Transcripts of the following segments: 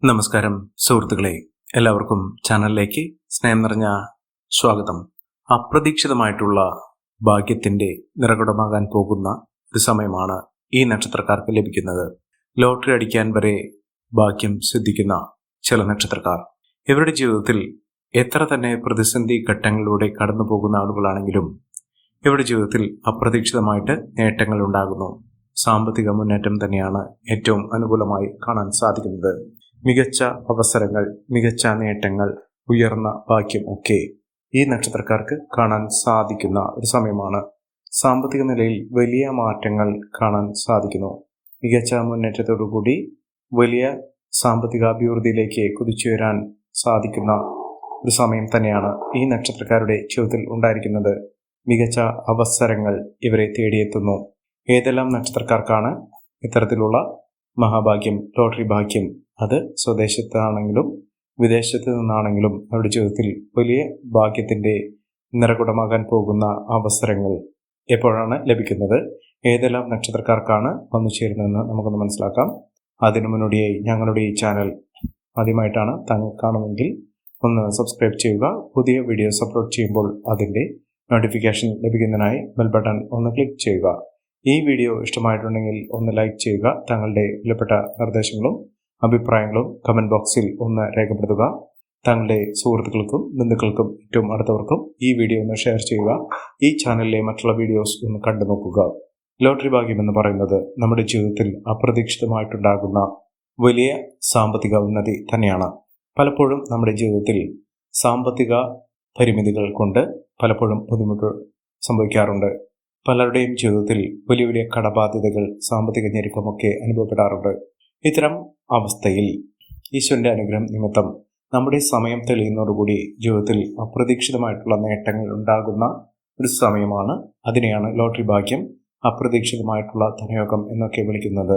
നമസ്കാരം സുഹൃത്തുക്കളെ, എല്ലാവർക്കും ചാനലിലേക്ക് സ്നേഹം നിറഞ്ഞ സ്വാഗതം. അപ്രതീക്ഷിതമായിട്ടുള്ള ഭാഗ്യത്തിന്റെ നിറകുടമാകാൻ പോകുന്ന ഒരു സമയമാണ് ഈ നക്ഷത്രക്കാർക്ക് ലഭിക്കുന്നത്. ലോട്ടറി അടിക്കാൻ വരെ ഭാഗ്യം സിദ്ധിക്കുന്ന ചില നക്ഷത്രക്കാർ ഇവരുടെ ജീവിതത്തിൽ എത്ര തന്നെ പ്രതിസന്ധി ഘട്ടങ്ങളിലൂടെ കടന്നു പോകുന്ന ആളുകളാണെങ്കിലും ഇവരുടെ ജീവിതത്തിൽ അപ്രതീക്ഷിതമായിട്ട് നേട്ടങ്ങൾ ഉണ്ടാകുന്നു. സാമ്പത്തിക മുന്നേറ്റം തന്നെയാണ് ഏറ്റവും അനുകൂലമായി കാണാൻ സാധിക്കുന്നത്. മികച്ച അവസരങ്ങൾ, മികച്ച നേട്ടങ്ങൾ, ഉയർന്ന ഭാഗ്യം ഒക്കെ ഈ നക്ഷത്രക്കാർക്ക് കാണാൻ സാധിക്കുന്ന ഒരു സമയമാണ്. സാമ്പത്തിക നിലയിൽ വലിയ മാറ്റങ്ങൾ കാണാൻ സാധിക്കുന്നു. മികച്ച മുന്നേറ്റത്തോടുകൂടി വലിയ സാമ്പത്തിക അഭിവൃദ്ധിയിലേക്ക് കുതിച്ചുയരാൻ സാധിക്കുന്ന ഒരു സമയം തന്നെയാണ് ഈ നക്ഷത്രക്കാരുടെ ജീവിതത്തിൽ ഉണ്ടായിരിക്കുന്നത്. മികച്ച അവസരങ്ങൾ ഇവരെ തേടിയെത്തുന്നു. ഏതെല്ലാം നക്ഷത്രക്കാർക്കാണ് ഇത്തരത്തിലുള്ള മഹാഭാഗ്യം, ലോട്ടറി ഭാഗ്യം? അത് സ്വദേശത്താണെങ്കിലും വിദേശത്ത് നിന്നാണെങ്കിലും അവരുടെ ജീവിതത്തിൽ വലിയ ഭാഗ്യത്തിന്റെ നിറകുടമാകാൻ പോകുന്ന അവസരങ്ങൾ എപ്പോഴാണ് ലഭിക്കുന്നത്? ഏതെല്ലാം നക്ഷത്രക്കാർക്കാണ് വന്നു ചേരുന്നതെന്ന് നമുക്കൊന്ന് മനസ്സിലാക്കാം. അതിനു മുന്നോടിയായി ഞങ്ങളുടെ ഈ ചാനൽ ആദ്യമായിട്ടാണ് താങ്കൾ കാണുമെങ്കിൽ ഒന്ന് സബ്സ്ക്രൈബ് ചെയ്യുക. പുതിയ വീഡിയോസ് അപ്ലോഡ് ചെയ്യുമ്പോൾ അതിൻ്റെ നോട്ടിഫിക്കേഷൻ ലഭിക്കുന്നതിനായി ബെൽ ബട്ടൺ ഒന്ന് ക്ലിക്ക് ചെയ്യുക. ഈ വീഡിയോ ഇഷ്ടമായിട്ടുണ്ടെങ്കിൽ ഒന്ന് ലൈക്ക് ചെയ്യുക. താങ്കളുടെ വിലപ്പെട്ട നിർദ്ദേശങ്ങളും അഭിപ്രായങ്ങളും കമന്റ് ബോക്സിൽ ഒന്ന് രേഖപ്പെടുത്തുക. താങ്കളുടെ സുഹൃത്തുക്കൾക്കും ബന്ധുക്കൾക്കും ഏറ്റവും അടുത്തവർക്കും ഈ വീഡിയോ ഒന്ന് ഷെയർ ചെയ്യുക. ഈ ചാനലിലെ മറ്റുള്ള വീഡിയോസ് ഒന്ന് കണ്ടു നോക്കുക. ലോട്ടറി ഭാഗ്യം എന്ന് പറയുന്നത് നമ്മുടെ ജീവിതത്തിൽ അപ്രതീക്ഷിതമായിട്ടുണ്ടാകുന്ന വലിയ സാമ്പത്തിക ഉന്നതി തന്നെയാണ്. പലപ്പോഴും നമ്മുടെ ജീവിതത്തിൽ സാമ്പത്തിക പരിമിതികൾ കൊണ്ട് പലപ്പോഴും ബുദ്ധിമുട്ട് സംഭവിക്കാറുണ്ട്. പലരുടെയും ജീവിതത്തിൽ വലിയ വലിയ കടബാധ്യതകൾ, സാമ്പത്തിക ഞെരുക്കമൊക്കെ അനുഭവപ്പെടാറുണ്ട്. ഇത്തരം അവസ്ഥയിൽ ഈശ്വരന്റെ അനുഗ്രഹം നിമിത്തം നമ്മുടെ സമയം തെളിയുന്നതോടുകൂടി ജീവിതത്തിൽ അപ്രതീക്ഷിതമായിട്ടുള്ള നേട്ടങ്ങൾ ഉണ്ടാകുന്ന ഒരു സമയമാണ്. അതിനെയാണ് ലോട്ടറി ഭാഗ്യം, അപ്രതീക്ഷിതമായിട്ടുള്ള ധനയോഗം എന്നൊക്കെ വിളിക്കുന്നത്.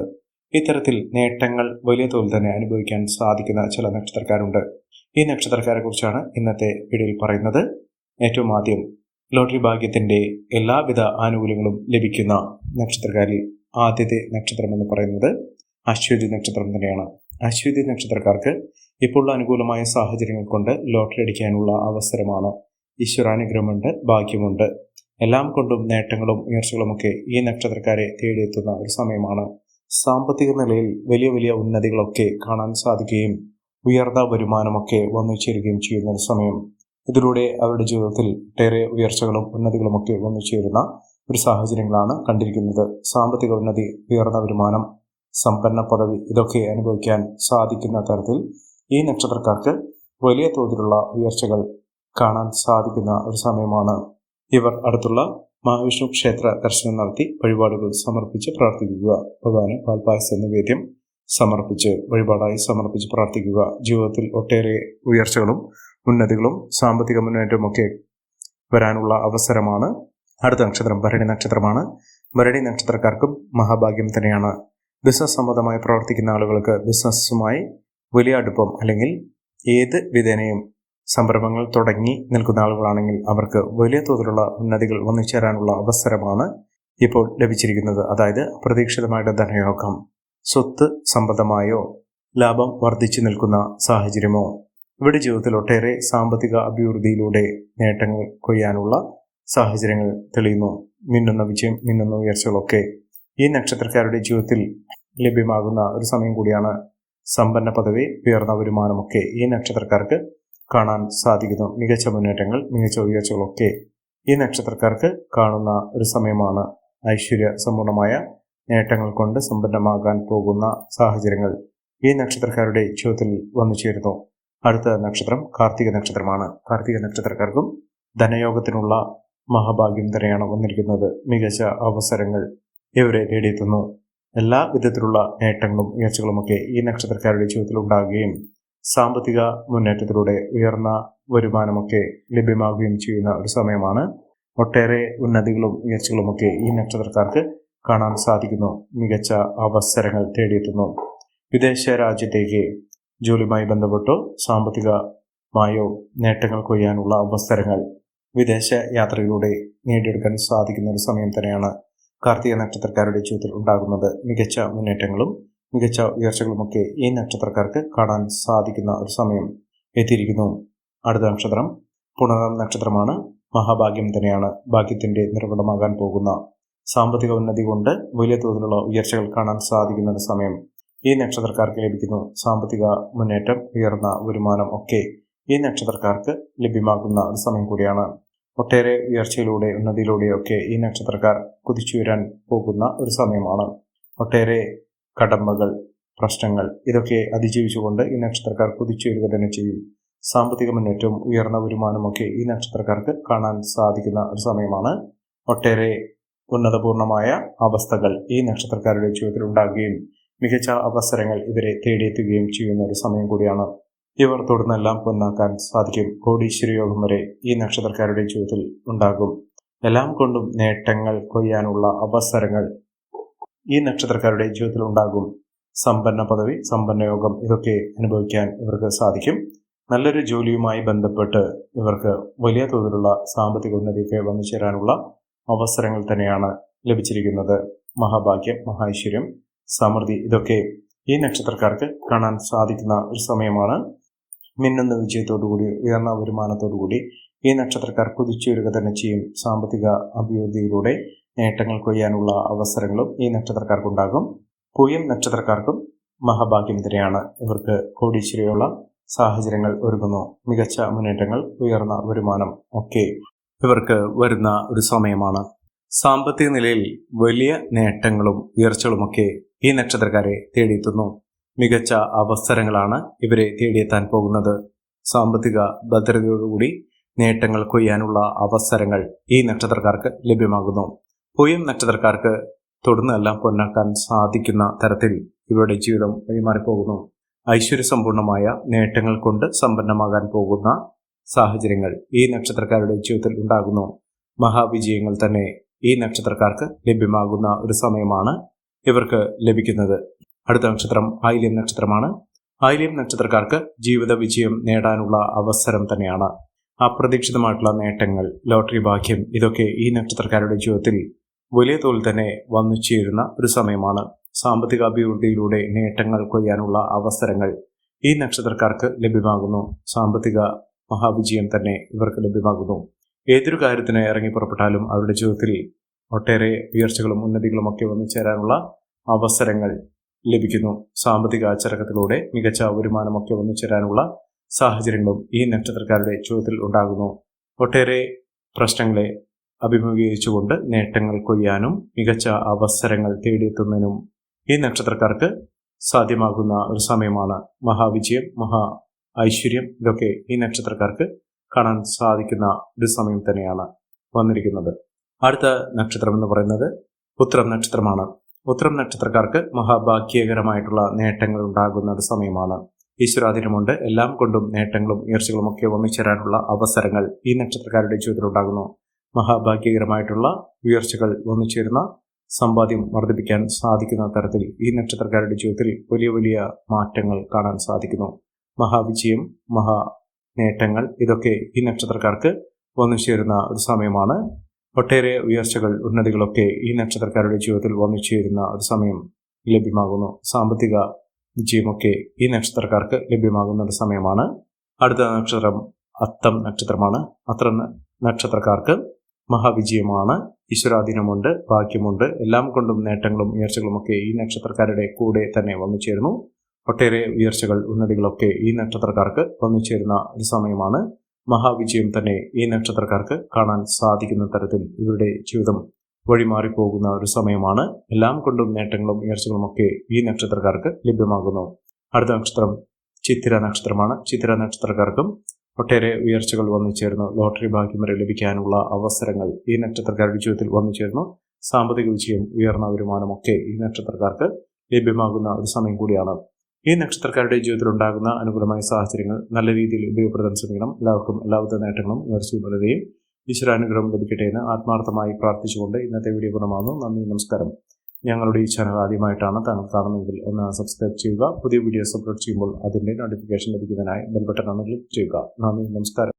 ഇത്തരത്തിൽ നേട്ടങ്ങൾ വലിയ തോതിൽ തന്നെ അനുഭവിക്കാൻ സാധിക്കുന്ന ചില നക്ഷത്രക്കാരുണ്ട്. ഈ നക്ഷത്രക്കാരെ കുറിച്ചാണ് ഇന്നത്തെ വീഡിയോയിൽ പറയുന്നത്. ഏറ്റവും ആദ്യം ലോട്ടറി ഭാഗ്യത്തിന്റെ എല്ലാവിധ ആനുകൂല്യങ്ങളും ലഭിക്കുന്ന നക്ഷത്രക്കാരിൽ ആദ്യത്തെ നക്ഷത്രം എന്ന് പറയുന്നത് അശ്വതി നക്ഷത്രം തന്നെയാണ്. അശ്വതി നക്ഷത്രക്കാർക്ക് ഇപ്പോൾ അനുകൂലമായ സാഹചര്യങ്ങൾ കൊണ്ട് ലോട്ടറി അടിക്കാനുള്ള അവസരമാണ്. ഈശ്വരാനുഗ്രഹമുണ്ട്, ഭാഗ്യമുണ്ട്. എല്ലാം കൊണ്ടും നേട്ടങ്ങളും ഉയർച്ചകളുമൊക്കെ ഈ നക്ഷത്രക്കാരെ തേടിയെത്തുന്ന ഒരു സമയമാണ്. സാമ്പത്തിക നിലയിൽ വലിയ വലിയ ഉന്നതികളൊക്കെ കാണാൻ സാധിക്കുകയും ഉയർന്ന വരുമാനമൊക്കെ വന്നു ചേരുകയും ചെയ്യുന്ന ഒരു സമയം. ഇതിലൂടെ അവരുടെ ജീവിതത്തിൽ ഒട്ടേറെ ഉയർച്ചകളും ഉന്നതികളുമൊക്കെ വന്നു ചേരുന്ന ഒരു സാഹചര്യങ്ങളാണ് കണ്ടിരിക്കുന്നത്. സാമ്പത്തിക ഉന്നതി, ഉയർന്ന വരുമാനം, സമ്പന്ന പദവി ഇതൊക്കെ അനുഭവിക്കാൻ സാധിക്കുന്ന തരത്തിൽ ഈ നക്ഷത്രക്കാർക്ക് വലിയ തോതിലുള്ള ഉയർച്ചകൾ കാണാൻ സാധിക്കുന്ന ഒരു സമയമാണ്. ഇവർ അടുത്തുള്ള മഹാവിഷ്ണു ക്ഷേത്ര ദർശനം നടത്തി വഴിപാടുകൾ സമർപ്പിച്ച് പ്രാർത്ഥിക്കുക. ഭഗവാന് പാൽപായസ നിവേദ്യം സമർപ്പിച്ച് വഴിപാടായി സമർപ്പിച്ച് പ്രാർത്ഥിക്കുക. ജീവിതത്തിൽ ഒട്ടേറെ ഉയർച്ചകളും ഉന്നതികളും സാമ്പത്തിക മുന്നേറ്റവും ഒക്കെ വരാനുള്ള അവസരമാണ്. അടുത്ത നക്ഷത്രം ഭരണി നക്ഷത്രമാണ്. ഭരണി നക്ഷത്രക്കാർക്കും മഹാഭാഗ്യം തന്നെയാണ്. ബിസിനസ് സംബന്ധമായി പ്രവർത്തിക്കുന്ന ആളുകൾക്ക് ബിസിനസ്സുമായി വലിയ അടുപ്പം അല്ലെങ്കിൽ ഏത് വിധേനയും സംരംഭങ്ങൾ തുടങ്ങി നിൽക്കുന്ന ആളുകളാണെങ്കിൽ അവർക്ക് വലിയ തോതിലുള്ള ഉന്നതികൾ വന്നു ചേരാനുള്ള അവസരമാണ് ഇപ്പോൾ ലഭിച്ചിരിക്കുന്നത്. അതായത് അപ്രതീക്ഷിതമായിട്ട് ധനയോഗം, സ്വത്ത് സംബന്ധമായോ ലാഭം വർദ്ധിച്ചു നിൽക്കുന്ന സാഹചര്യമോ, ഇവിടെ ജീവിതത്തിൽ ഒട്ടേറെ സാമ്പത്തിക അഭിവൃദ്ധിയിലൂടെ നേട്ടങ്ങൾ കൊയ്യാനുള്ള സാഹചര്യങ്ങൾ തെളിയുന്നു. മിന്നുന്ന വിജയം, മിന്നുന്ന ഉയർച്ചകളൊക്കെ ഈ നക്ഷത്രക്കാരുടെ ജീവിതത്തിൽ ലഭ്യമാകുന്ന ഒരു സമയം കൂടിയാണ്. സമ്പന്ന പദവി, ഉയർന്ന വരുമാനമൊക്കെ ഈ നക്ഷത്രക്കാർക്ക് കാണാൻ സാധിക്കുന്നു. മികച്ച മുന്നേറ്റങ്ങൾ, മികച്ച ഉയർച്ചകളൊക്കെ ഈ നക്ഷത്രക്കാർക്ക് കാണുന്ന ഒരു സമയമാണ്. ഐശ്വര്യ സമ്പൂർണമായ നേട്ടങ്ങൾ കൊണ്ട് സമ്പന്നമാകാൻ പോകുന്ന സാഹചര്യങ്ങൾ ഈ നക്ഷത്രക്കാരുടെ ജീവിതത്തിൽ വന്നു ചേരുന്നു. അടുത്ത നക്ഷത്രം കാർത്തിക നക്ഷത്രമാണ്. കാർത്തിക നക്ഷത്രക്കാർക്കും ധനയോഗത്തിനുള്ള മഹാഭാഗ്യം തന്നെയാണ് വന്നിരിക്കുന്നത്. മികച്ച അവസരങ്ങൾ ഇവരെ തേടിയെത്തുന്നു. എല്ലാ വിധത്തിലുള്ള നേട്ടങ്ങളും ഉയർച്ചകളുമൊക്കെ ഈ നക്ഷത്രക്കാരുടെ ജീവിതത്തിൽ ഉണ്ടാകുകയും സാമ്പത്തിക മുന്നേറ്റത്തിലൂടെ ഉയർന്ന വരുമാനമൊക്കെ ലഭ്യമാകുകയും ചെയ്യുന്ന ഒരു സമയമാണ്. ഒട്ടേറെ ഉന്നതികളും ഉയർച്ചകളുമൊക്കെ ഈ നക്ഷത്രക്കാർക്ക് കാണാൻ സാധിക്കുന്നു. മികച്ച അവസരങ്ങൾ തേടിയെത്തുന്നു. വിദേശ രാജ്യത്തേക്ക് ജോലിയുമായി ബന്ധപ്പെട്ടോ സാമ്പത്തികമായോ നേട്ടങ്ങൾ കൊയ്യാനുള്ള അവസരങ്ങൾ വിദേശ യാത്രയിലൂടെ നേടിയെടുക്കാൻ സാധിക്കുന്ന ഒരു സമയം തന്നെയാണ് കാർത്തിക നക്ഷത്രക്കാരുടെ ജീവിതത്തിൽ ഉണ്ടാകുന്നത്. മികച്ച മുന്നേറ്റങ്ങളും മികച്ച ഉയർച്ചകളുമൊക്കെ ഈ നക്ഷത്രക്കാർക്ക് കാണാൻ സാധിക്കുന്ന ഒരു സമയം എത്തിയിരിക്കുന്നു. അടുത്ത നക്ഷത്രം പുണർദം നക്ഷത്രമാണ്. മഹാഭാഗ്യം തന്നെയാണ്. ഭാഗ്യത്തിന്റെ നിർവ്വഹണമാകാൻ പോകുന്ന സാമ്പത്തിക ഉന്നതി കൊണ്ട് വലിയ തോതിലുള്ള ഉയർച്ചകൾ കാണാൻ സാധിക്കുന്ന ഒരു സമയം ഈ നക്ഷത്രക്കാർക്ക് ലഭിക്കുന്നു. സാമ്പത്തിക മുന്നേറ്റം, ഉയർന്ന വരുമാനം ഒക്കെ ഈ നക്ഷത്രക്കാർക്ക് ലഭ്യമാകുന്ന ഒരു സമയം കൂടിയാണ്. ഒട്ടേറെ ഉയർച്ചയിലൂടെ, ഉന്നതിയിലൂടെയൊക്കെ ഈ നക്ഷത്രക്കാർ കുതിച്ചുയരാൻ പോകുന്ന ഒരു സമയമാണ്. ഒട്ടേറെ കടമ്പകൾ, പ്രശ്നങ്ങൾ ഇതൊക്കെ അതിജീവിച്ചുകൊണ്ട് ഈ നക്ഷത്രക്കാർ കുതിച്ചുയരുക തന്നെ ചെയ്യും. സാമ്പത്തിക മുന്നേറ്റവും ഉയർന്ന വരുമാനമൊക്കെ ഈ നക്ഷത്രക്കാർക്ക് കാണാൻ സാധിക്കുന്ന ഒരു സമയമാണ്. ഒട്ടേറെ ഉന്നതപൂർണമായ അവസ്ഥകൾ ഈ നക്ഷത്രക്കാരുടെ ജീവിതത്തിൽ ഉണ്ടാകുകയും മികച്ച അവസരങ്ങൾ ഇവരെ തേടിയെത്തുകയും ചെയ്യുന്ന ഒരു സമയം കൂടിയാണ്. ഇവർ തുടർന്നെല്ലാം പൊന്നാക്കാൻ സാധിക്കും. കോടീശ്വര യോഗം വരെ ഈ നക്ഷത്രക്കാരുടെ ജീവിതത്തിൽ ഉണ്ടാകും. എല്ലാം കൊണ്ടും നേട്ടങ്ങൾ കൊയ്യാനുള്ള അവസരങ്ങൾ ഈ നക്ഷത്രക്കാരുടെ ജീവിതത്തിൽ ഉണ്ടാകും. സമ്പന്ന പദവി, സമ്പന്ന യോഗം ഇതൊക്കെ അനുഭവിക്കാൻ ഇവർക്ക് സാധിക്കും. നല്ലൊരു ജോലിയുമായി ബന്ധപ്പെട്ട് ഇവർക്ക് വലിയ തോതിലുള്ള സാമ്പത്തിക ഉന്നതിയൊക്കെ വന്നു ചേരാനുള്ള അവസരങ്ങൾ തന്നെയാണ് ലഭിച്ചിരിക്കുന്നത്. മഹാഭാഗ്യം, മഹൈശ്വര്യം, സമൃദ്ധി ഇതൊക്കെ ഈ നക്ഷത്രക്കാർക്ക് കാണാൻ സാധിക്കുന്ന ഒരു സമയമാണ്. മിന്നുന്ന വിജയത്തോടുകൂടി, ഉയർന്ന വരുമാനത്തോടുകൂടി ഈ നക്ഷത്രക്കാർ കുതിച്ചുയരുക തന്നെ ചെയ്യും. സാമ്പത്തിക അഭിവൃദ്ധിയിലൂടെ നേട്ടങ്ങൾ കൊയ്യാനുള്ള അവസരങ്ങളും ഈ നക്ഷത്രക്കാർക്കുണ്ടാകും. പൂയം നക്ഷത്രക്കാർക്കും മഹാഭാഗ്യം തന്നെയാണ്. ഇവർക്ക് കോടീശ്വരയുള്ള സാഹചര്യങ്ങൾ ഒരുങ്ങുന്നു. മികച്ച മുന്നേറ്റങ്ങൾ, ഉയർന്ന വരുമാനം ഒക്കെ ഇവർക്ക് വരുന്ന ഒരു സമയമാണ്. സാമ്പത്തിക നിലയിൽ വലിയ നേട്ടങ്ങളും ഉയർച്ചകളുമൊക്കെ ഈ നക്ഷത്രക്കാരെ തേടിയെത്തുന്നു. മികച്ച അവസരങ്ങളാണ് ഇവരെ തേടിയെത്താൻ പോകുന്നത്. സാമ്പത്തിക ഭദ്രതയോടുകൂടി നേട്ടങ്ങൾ കൊയ്യാനുള്ള അവസരങ്ങൾ ഈ നക്ഷത്രക്കാർക്ക് ലഭ്യമാകുന്നു. പൂയം നക്ഷത്രക്കാർക്ക് തുടർന്നെല്ലാം പൊന്നാക്കാൻ സാധിക്കുന്ന തരത്തിൽ ഇവരുടെ ജീവിതം വഴിമാറിപ്പോകുന്നു. ഐശ്വര്യസമ്പൂർണമായ നേട്ടങ്ങൾ കൊണ്ട് സമ്പന്നമാകാൻ പോകുന്ന സാഹചര്യങ്ങൾ ഈ നക്ഷത്രക്കാരുടെ ജീവിതത്തിൽ ഉണ്ടാകുന്നു. മഹാവിജയങ്ങൾ തന്നെ ഈ നക്ഷത്രക്കാർക്ക് ലഭ്യമാകുന്ന ഒരു സമയമാണ് ഇവർക്ക് ലഭിക്കുന്നത്. അടുത്ത നക്ഷത്രം ആയില്യം നക്ഷത്രമാണ്. ആയില്യം നക്ഷത്രക്കാർക്ക് ജീവിത വിജയം നേടാനുള്ള അവസരം തന്നെയാണ്. അപ്രതീക്ഷിതമായിട്ടുള്ള നേട്ടങ്ങൾ, ലോട്ടറി ഭാഗ്യം ഇതൊക്കെ ഈ നക്ഷത്രക്കാരുടെ ജീവിതത്തിൽ വലിയ തോതിൽ തന്നെ വന്നു ചേരുന്ന ഒരു സമയമാണ്. സാമ്പത്തിക അഭിവൃദ്ധിയിലൂടെ നേട്ടങ്ങൾ കൊയ്യാനുള്ള അവസരങ്ങൾ ഈ നക്ഷത്രക്കാർക്ക് ലഭ്യമാകുന്നു. സാമ്പത്തിക മഹാവിജയം തന്നെ ഇവർക്ക് ലഭ്യമാകുന്നു. ഏതൊരു കാര്യത്തിന് ഇറങ്ങി പുറപ്പെട്ടാലും അവരുടെ ജീവിതത്തിൽ ഒട്ടേറെ ഉയർച്ചകളും ഉന്നതികളും ഒക്കെ വന്നു ചേരാനുള്ള അവസരങ്ങൾ ലഭിക്കുന്നു. സാമ്പത്തിക അച്ചടക്കത്തിലൂടെ മികച്ച വരുമാനമൊക്കെ വന്നു ചേരാനുള്ള സാഹചര്യങ്ങളും ഈ നക്ഷത്രക്കാരുടെ ജീവിതത്തിൽ ഉണ്ടാകുന്നു. ഒട്ടേറെ പ്രശ്നങ്ങളെ അഭിമുഖീകരിച്ചുകൊണ്ട് നേട്ടങ്ങൾ കൊയ്യാനും മികച്ച അവസരങ്ങൾ തേടിയെത്തുന്നതിനും ഈ നക്ഷത്രക്കാർക്ക് സാധ്യമാകുന്ന ഒരു സമയമാണ്. മഹാവിജയം, മഹാ ഐശ്വര്യം ഇതൊക്കെ ഈ നക്ഷത്രക്കാർക്ക് കാണാൻ സാധിക്കുന്ന ഒരു സമയം തന്നെയാണ് വന്നിരിക്കുന്നത്. അടുത്ത നക്ഷത്രം എന്ന് പറയുന്നത് ഉത്രം നക്ഷത്രമാണ്. ഉത്രം നക്ഷത്രക്കാർക്ക് മഹാഭാഗ്യകരമായിട്ടുള്ള നേട്ടങ്ങൾ ഉണ്ടാകുന്ന ഒരു സമയമാണ്. ഈശ്വരാധീനമുണ്ട്. എല്ലാം കൊണ്ടും നേട്ടങ്ങളും ഉയർച്ചകളും ഒക്കെ വന്നുചേരാനുള്ള അവസരങ്ങൾ ഈ നക്ഷത്രക്കാരുടെ ജീവിതത്തിൽ ഉണ്ടാകുന്നു. മഹാഭാഗ്യകരമായിട്ടുള്ള ഉയർച്ചകൾ വന്നുചേരുന്ന സമ്പാദ്യം വർദ്ധിപ്പിക്കാൻ സാധിക്കുന്ന തരത്തിൽ ഈ നക്ഷത്രക്കാരുടെ ജീവിതത്തിൽ വലിയ വലിയ മാറ്റങ്ങൾ കാണാൻ സാധിക്കുന്നു. മഹാവിജയം, മഹാ നേട്ടങ്ങൾ ഇതൊക്കെ ഈ നക്ഷത്രക്കാർക്ക് വന്നു ചേരുന്ന ഒരു സമയമാണ്. ഒട്ടേറെ ഉയർച്ചകൾ, ഉന്നതികളൊക്കെ ഈ നക്ഷത്രക്കാരുടെ ജീവിതത്തിൽ വന്നു ചേരുന്ന ഒരു സമയം ലഭ്യമാകുന്നു. സാമ്പത്തിക വിജയമൊക്കെ ഈ നക്ഷത്രക്കാർക്ക് ലഭ്യമാകുന്ന ഒരു സമയമാണ്. അടുത്ത നക്ഷത്രം അത്തം നക്ഷത്രമാണ്. അത്തം നക്ഷത്രക്കാർക്ക് മഹാവിജയമാണ്. ഈശ്വരാധീനമുണ്ട്, ഭാഗ്യമുണ്ട്. എല്ലാം കൊണ്ടും നേട്ടങ്ങളും ഉയർച്ചകളും ഒക്കെ ഈ നക്ഷത്രക്കാരുടെ കൂടെ തന്നെ വന്നു ചേരുന്നു. ഒട്ടേറെ ഉയർച്ചകൾ, ഉന്നതികളൊക്കെ ഈ നക്ഷത്രക്കാർക്ക് വന്നു ചേരുന്ന ഒരു സമയമാണ്. മഹാവിജയം തന്നെ ഈ നക്ഷത്രക്കാർക്ക് കാണാൻ സാധിക്കുന്ന തരത്തിൽ ഇവരുടെ ജീവിതം വഴിമാറിപ്പോകുന്ന ഒരു സമയമാണ്. എല്ലാം കൊണ്ടും നേട്ടങ്ങളും ഉയർച്ചകളും ഒക്കെ ഈ നക്ഷത്രക്കാർക്ക് ലഭ്യമാകുന്നു. അടുത്ത നക്ഷത്രം ചിത്തിര നക്ഷത്രമാണ്. ചിത്തിര നക്ഷത്രക്കാർക്കും ഒട്ടേറെ ഉയർച്ചകൾ വന്നു ചേർന്നു. ലോട്ടറി ഭാഗ്യം വരെ ലഭിക്കാനുള്ള അവസരങ്ങൾ ഈ നക്ഷത്രക്കാരുടെ ജീവിതത്തിൽ വന്നു ചേർന്നു. സാമ്പത്തിക വിജയം, ഉയർന്ന വരുമാനമൊക്കെ ഈ നക്ഷത്രക്കാർക്ക് ലഭ്യമാകുന്ന ഒരു സമയം കൂടിയാണ്. ഈ നക്ഷത്രക്കാരുടെ ജീവിതത്തിൽ ഉണ്ടാകുന്ന അനുകൂലമായ സാഹചര്യങ്ങൾ നല്ല രീതിയിൽ ഉപയോഗപ്പെടുത്താൻ ശ്രമിക്കണം. എല്ലാവർക്കും എല്ലാവിധ നേട്ടങ്ങളും ഉയർച്ചയും വളരുകയും ഈശ്വരാനുഗ്രഹം ലഭിക്കട്ടെ എന്ന് ആത്മാർത്ഥമായി പ്രാർത്ഥിച്ചുകൊണ്ട് ഇന്നത്തെ വീഡിയോ പൂർണ്ണമാകുന്നു. നന്ദി, നമസ്കാരം. ഞങ്ങളുടെ ഈ ചാനൽ ആദ്യമായിട്ടാണ് താങ്കൾ കാണുന്നതെങ്കിൽ ഒന്ന് സബ്സ്ക്രൈബ് ചെയ്യുക. പുതിയ വീഡിയോസ് അപ്ലോഡ് ചെയ്യുമ്പോൾ അതിൻ്റെ നോട്ടിഫിക്കേഷൻ ലഭിക്കുന്നതിനായി ബെൽ ബട്ടൺ ഒന്ന് ക്ലിക്ക് ചെയ്യുക. നന്ദി, നമസ്കാരം.